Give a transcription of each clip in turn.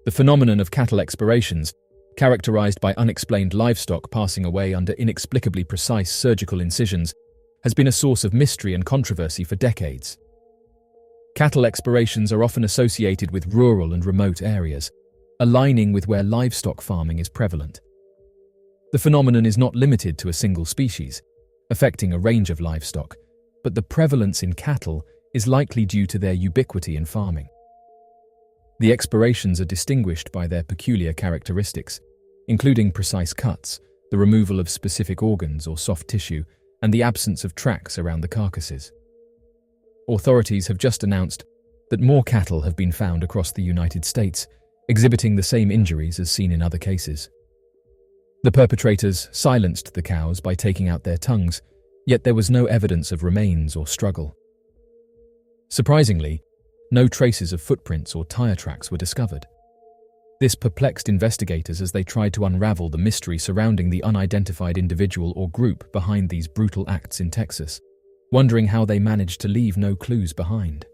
The phenomenon of cattle expirations, characterized by unexplained livestock passing away under inexplicably precise surgical incisions, has been a source of mystery and controversy for decades. Cattle expirations are often associated with rural and remote areas, aligning with where livestock farming is prevalent. The phenomenon is not limited to a single species, affecting a range of livestock, but the prevalence in cattle is likely due to their ubiquity in farming. The expirations are distinguished by their peculiar characteristics, including precise cuts, the removal of specific organs or soft tissue, and the absence of tracks around the carcasses. Authorities have just announced that more cattle have been found across the United States, exhibiting the same injuries as seen in other cases. The perpetrators silenced the cows by taking out their tongues, yet there was no evidence of remains or struggle. Surprisingly, no traces of footprints or tire tracks were discovered. This perplexed investigators as they tried to unravel the mystery surrounding the unidentified individual or group behind these brutal acts in Texas, wondering how they managed to leave no clues behind.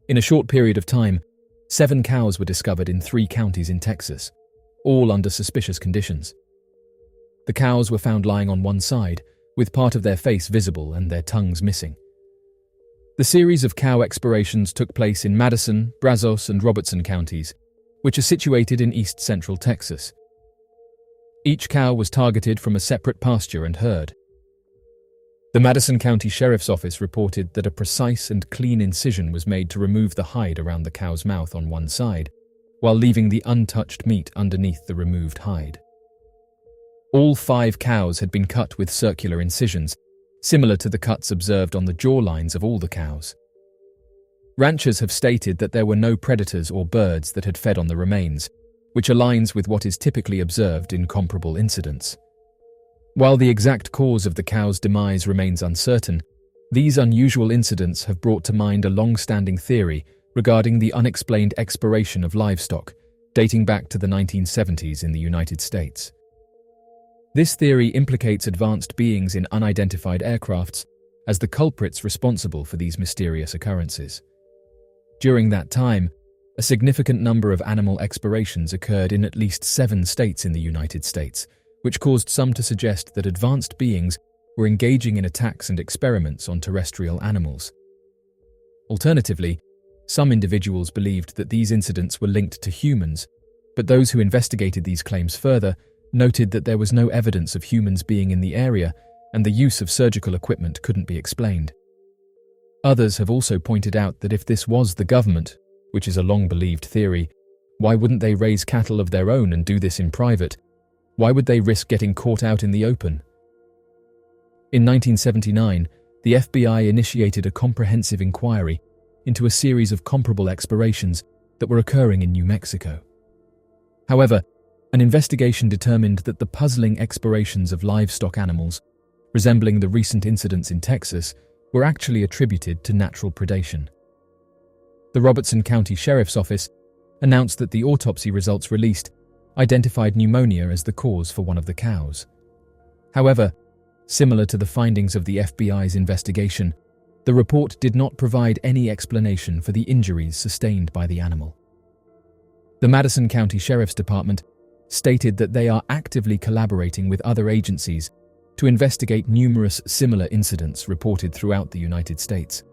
In a short period of time, 7 cows were discovered in 3 counties in Texas, all under suspicious conditions. The cows were found lying on one side, with part of their face visible and their tongues missing. The series of cow expirations took place in Madison, Brazos, and Robertson counties, which are situated in east-central Texas. Each cow was targeted from a separate pasture and herd. The Madison County Sheriff's Office reported that a precise and clean incision was made to remove the hide around the cow's mouth on one side, while leaving the untouched meat underneath the removed hide. All 5 cows had been cut with circular incisions, similar to the cuts observed on the jawlines of all the cows. Ranchers have stated that there were no predators or birds that had fed on the remains, which aligns with what is typically observed in comparable incidents. While the exact cause of the cow's demise remains uncertain, these unusual incidents have brought to mind a long-standing theory regarding the unexplained expiration of livestock, dating back to the 1970s in the United States. This theory implicates advanced beings in unidentified aircrafts as the culprits responsible for these mysterious occurrences. During that time, a significant number of animal expirations occurred in at least 7 states in the United States, which caused some to suggest that advanced beings were engaging in attacks and experiments on terrestrial animals. Alternatively, some individuals believed that these incidents were linked to humans, but those who investigated these claims further noted that there was no evidence of humans being in the area and the use of surgical equipment couldn't be explained. Others have also pointed out that if this was the government, which is a long-believed theory, why wouldn't they raise cattle of their own and do this in private? Why would they risk getting caught out in the open? In 1979, the FBI initiated a comprehensive inquiry into a series of comparable expirations that were occurring in New Mexico. However, an investigation determined that the puzzling expirations of livestock animals, resembling the recent incidents in Texas, were actually attributed to natural predation. The Robertson County Sheriff's Office announced that the autopsy results released identified pneumonia as the cause for one of the cows. However, similar to the findings of the FBI's investigation, the report did not provide any explanation for the injuries sustained by the animal. The Madison County Sheriff's Department stated that they are actively collaborating with other agencies to investigate numerous similar incidents reported throughout the United States.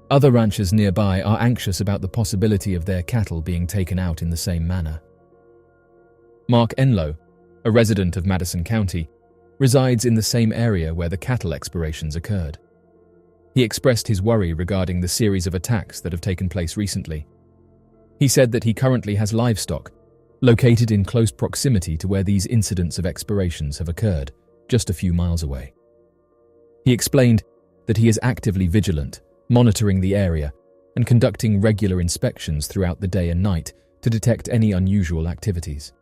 Other ranchers nearby are anxious about the possibility of their cattle being taken out in the same manner. Mark Enlow, a resident of Madison County, resides in the same area where the cattle expirations occurred. He expressed his worry regarding the series of attacks that have taken place recently. He said that he currently has livestock located in close proximity to where these incidents of expirations have occurred, just a few miles away. He explained that he is actively vigilant, monitoring the area, and conducting regular inspections throughout the day and night to detect any unusual activities.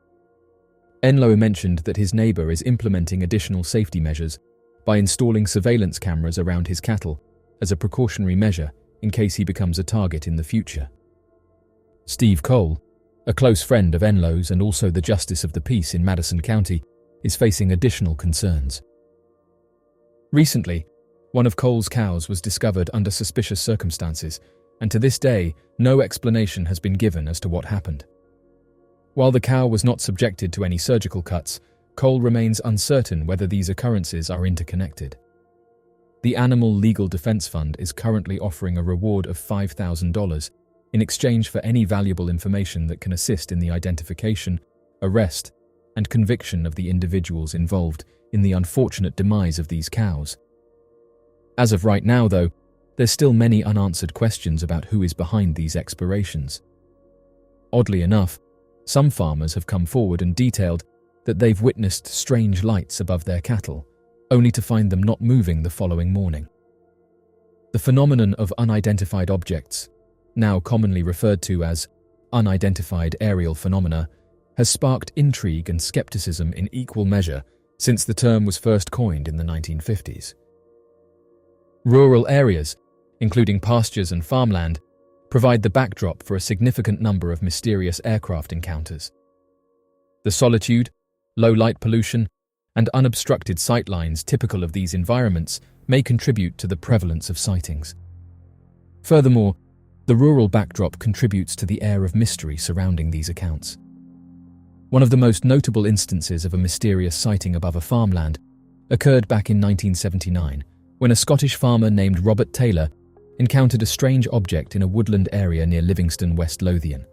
Enlow mentioned that his neighbor is implementing additional safety measures by installing surveillance cameras around his cattle as a precautionary measure in case he becomes a target in the future. Steve Cole, a close friend of Enlow's and also the Justice of the Peace in Madison County, is facing additional concerns. Recently, One of Cole's cows was discovered under suspicious circumstances, and to this day, no explanation has been given as to what happened. While the cow was not subjected to any surgical cuts, Cole remains uncertain whether these occurrences are interconnected. The Animal Legal Defense Fund is currently offering a reward of $5,000 in exchange for any valuable information that can assist in the identification, arrest, and conviction of the individuals involved in the unfortunate demise of these cows. As of right now, though, there's still many unanswered questions about who is behind these expirations. Oddly enough, some farmers have come forward and detailed that they've witnessed strange lights above their cattle, only to find them not moving the following morning. The phenomenon of unidentified objects, now commonly referred to as unidentified aerial phenomena, has sparked intrigue and skepticism in equal measure since the term was first coined in the 1950s. Rural areas, including pastures and farmland, provide the backdrop for a significant number of mysterious aircraft encounters. The solitude, low light pollution, and unobstructed sightlines typical of these environments may contribute to the prevalence of sightings. Furthermore, the rural backdrop contributes to the air of mystery surrounding these accounts. One of the most notable instances of a mysterious sighting above a farmland occurred back in 1979, when a Scottish farmer named Robert Taylor encountered a strange object in a woodland area near Livingston, West Lothian.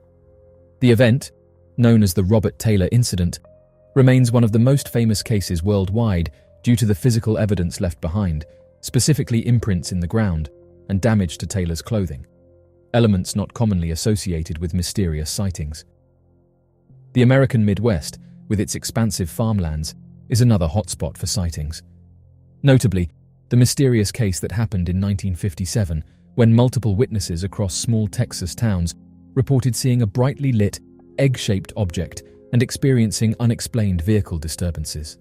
The event, known as the Robert Taylor incident, remains one of the most famous cases worldwide due to the physical evidence left behind, specifically imprints in the ground and damage to Taylor's clothing, elements not commonly associated with mysterious sightings. The American Midwest, with its expansive farmlands, is another hotspot for sightings. Notably, the mysterious case that happened in 1957 when multiple witnesses across small Texas towns reported seeing a brightly lit, egg-shaped object and experiencing unexplained vehicle disturbances.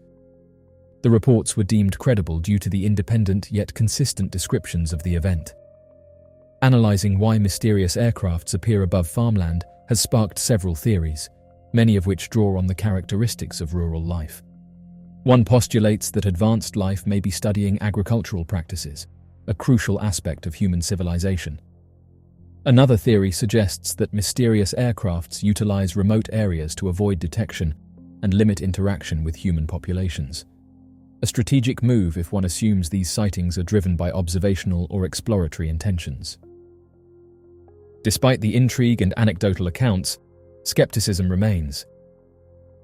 The reports were deemed credible due to the independent yet consistent descriptions of the event. Analyzing why mysterious aircrafts appear above farmland has sparked several theories, many of which draw on the characteristics of rural life. One postulates that advanced life may be studying agricultural practices, a crucial aspect of human civilization. Another theory suggests that mysterious aircrafts utilize remote areas to avoid detection and limit interaction with human populations. A strategic move if one assumes these sightings are driven by observational or exploratory intentions. Despite the intrigue and anecdotal accounts, skepticism remains.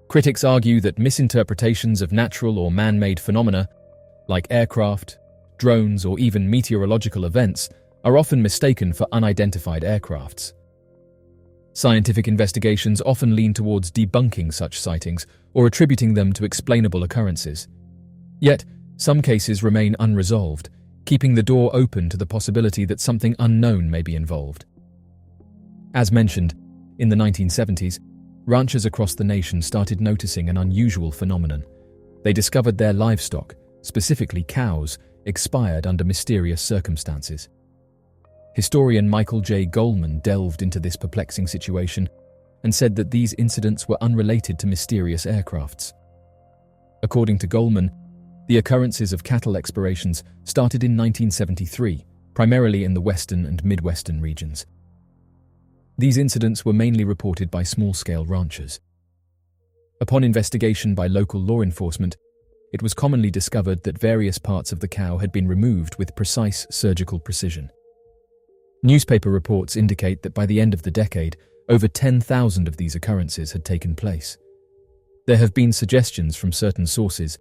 Critics argue that misinterpretations of natural or man-made phenomena, like aircraft, drones, or even meteorological events, are often mistaken for unidentified aircrafts. Scientific investigations often lean towards debunking such sightings or attributing them to explainable occurrences. Yet, some cases remain unresolved, keeping the door open to the possibility that something unknown may be involved. As mentioned, in the 1970s, ranchers across the nation started noticing an unusual phenomenon. They discovered their livestock, specifically cows, expired under mysterious circumstances. Historian Michael J. Goldman delved into this perplexing situation and said that these incidents were unrelated to mysterious aircrafts. According to Goldman, the occurrences of cattle expirations started in 1973, primarily in the western and midwestern regions. These incidents were mainly reported by small-scale ranchers. Upon investigation by local law enforcement, it was commonly discovered that various parts of the cow had been removed with precise surgical precision. Newspaper reports indicate that by the end of the decade, over 10,000 of these occurrences had taken place. There have been suggestions from certain sources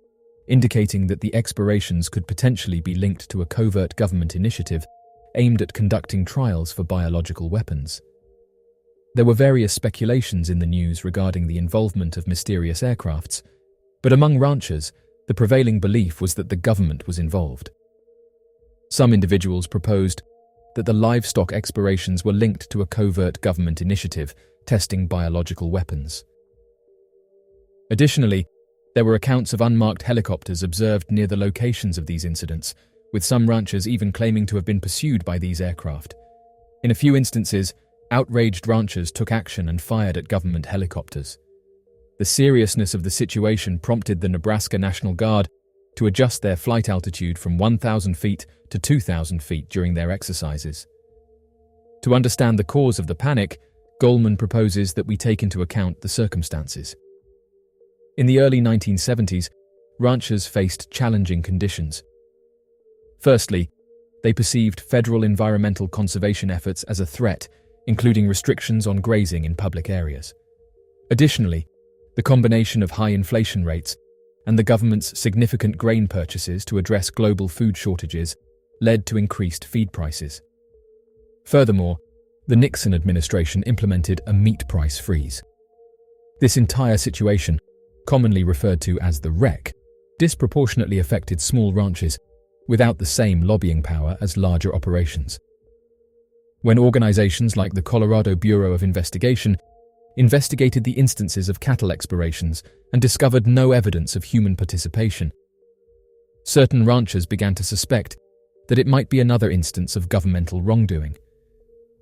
indicating that the expirations could potentially be linked to a covert government initiative aimed at conducting trials for biological weapons. There were various speculations in the news regarding the involvement of mysterious aircrafts, but among ranchers, the prevailing belief was that the government was involved. Some individuals proposed that the livestock expirations were linked to a covert government initiative testing biological weapons. Additionally, there were accounts of unmarked helicopters observed near the locations of these incidents, with some ranchers even claiming to have been pursued by these aircraft. In a few instances, outraged ranchers took action and fired at government helicopters. The seriousness of the situation prompted the Nebraska National Guard to adjust their flight altitude from 1,000 feet to 2,000 feet during their exercises. To understand the cause of the panic, Goldman proposes that we take into account the circumstances. In the early 1970s, ranchers faced challenging conditions. Firstly, they perceived federal environmental conservation efforts as a threat, including restrictions on grazing in public areas. Additionally, the combination of high inflation rates and the government's significant grain purchases to address global food shortages led to increased feed prices. Furthermore, the Nixon administration implemented a meat price freeze. This entire situation, commonly referred to as the wreck, disproportionately affected small ranches without the same lobbying power as larger operations. When organizations like the Colorado Bureau of Investigation investigated the instances of cattle expirations and discovered no evidence of human participation, certain ranchers began to suspect that it might be another instance of governmental wrongdoing.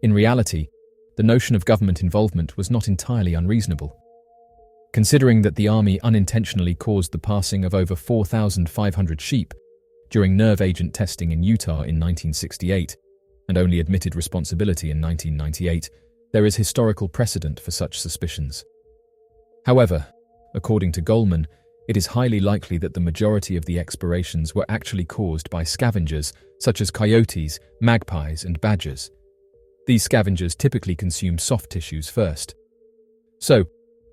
In reality, the notion of government involvement was not entirely unreasonable. Considering that the Army unintentionally caused the passing of over 4,500 sheep during nerve agent testing in Utah in 1968, and only admitted responsibility in 1998, there is historical precedent for such suspicions. However, according to Goldman, it is highly likely that the majority of the expirations were actually caused by scavengers such as coyotes, magpies, and badgers. These scavengers typically consume soft tissues first. So,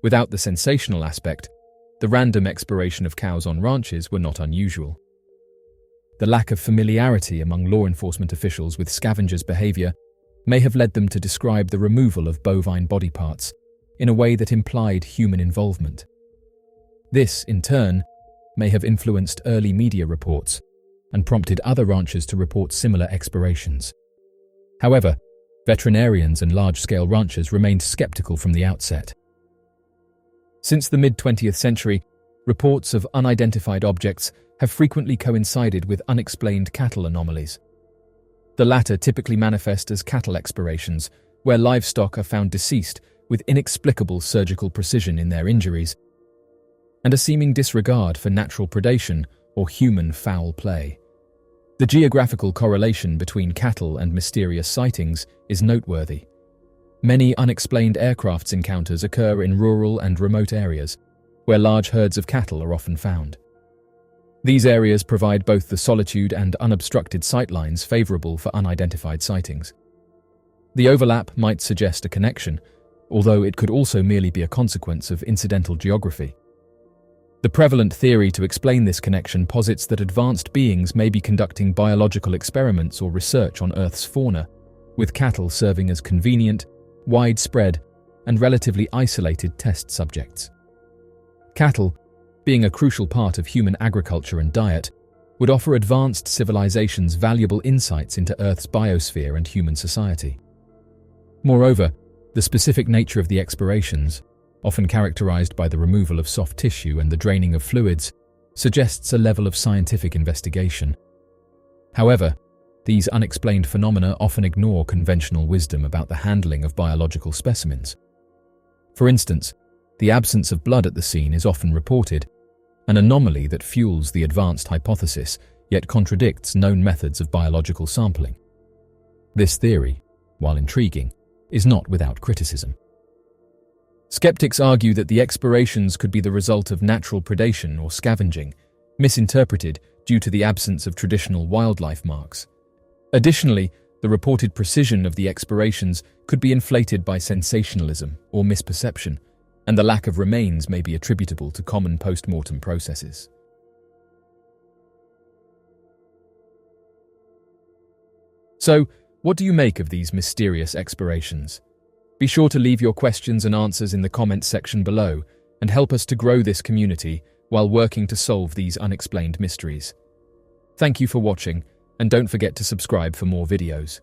without the sensational aspect, the random expiration of cows on ranches were not unusual. The lack of familiarity among law enforcement officials with scavengers' behavior may have led them to describe the removal of bovine body parts in a way that implied human involvement. This, in turn, may have influenced early media reports and prompted other ranchers to report similar expirations. However, veterinarians and large-scale ranchers remained skeptical from the outset. Since the mid-20th century, reports of unidentified objects have frequently coincided with unexplained cattle anomalies. The latter typically manifest as cattle expirations, where livestock are found deceased with inexplicable surgical precision in their injuries, and a seeming disregard for natural predation or human foul play. The geographical correlation between cattle and mysterious sightings is noteworthy. Many unexplained aircraft encounters occur in rural and remote areas, where large herds of cattle are often found. These areas provide both the solitude and unobstructed sightlines favorable for unidentified sightings. The overlap might suggest a connection, although it could also merely be a consequence of incidental geography. The prevalent theory to explain this connection posits that advanced beings may be conducting biological experiments or research on Earth's fauna, with cattle serving as convenient, widespread, and relatively isolated test subjects. Cattle, being a crucial part of human agriculture and diet, would offer advanced civilizations valuable insights into Earth's biosphere and human society. Moreover, the specific nature of the expirations, often characterized by the removal of soft tissue and the draining of fluids, suggests a level of scientific investigation. However, these unexplained phenomena often ignore conventional wisdom about the handling of biological specimens. For instance, the absence of blood at the scene is often reported, an anomaly that fuels the advanced hypothesis yet contradicts known methods of biological sampling. This theory, while intriguing, is not without criticism. Skeptics argue that the expirations could be the result of natural predation or scavenging, misinterpreted due to the absence of traditional wildlife marks. Additionally, the reported precision of the expirations could be inflated by sensationalism or misperception, and the lack of remains may be attributable to common post-mortem processes. So, what do you make of these mysterious expirations? Be sure to leave your questions and answers in the comments section below and help us to grow this community while working to solve these unexplained mysteries. Thank you for watching, and don't forget to subscribe for more videos.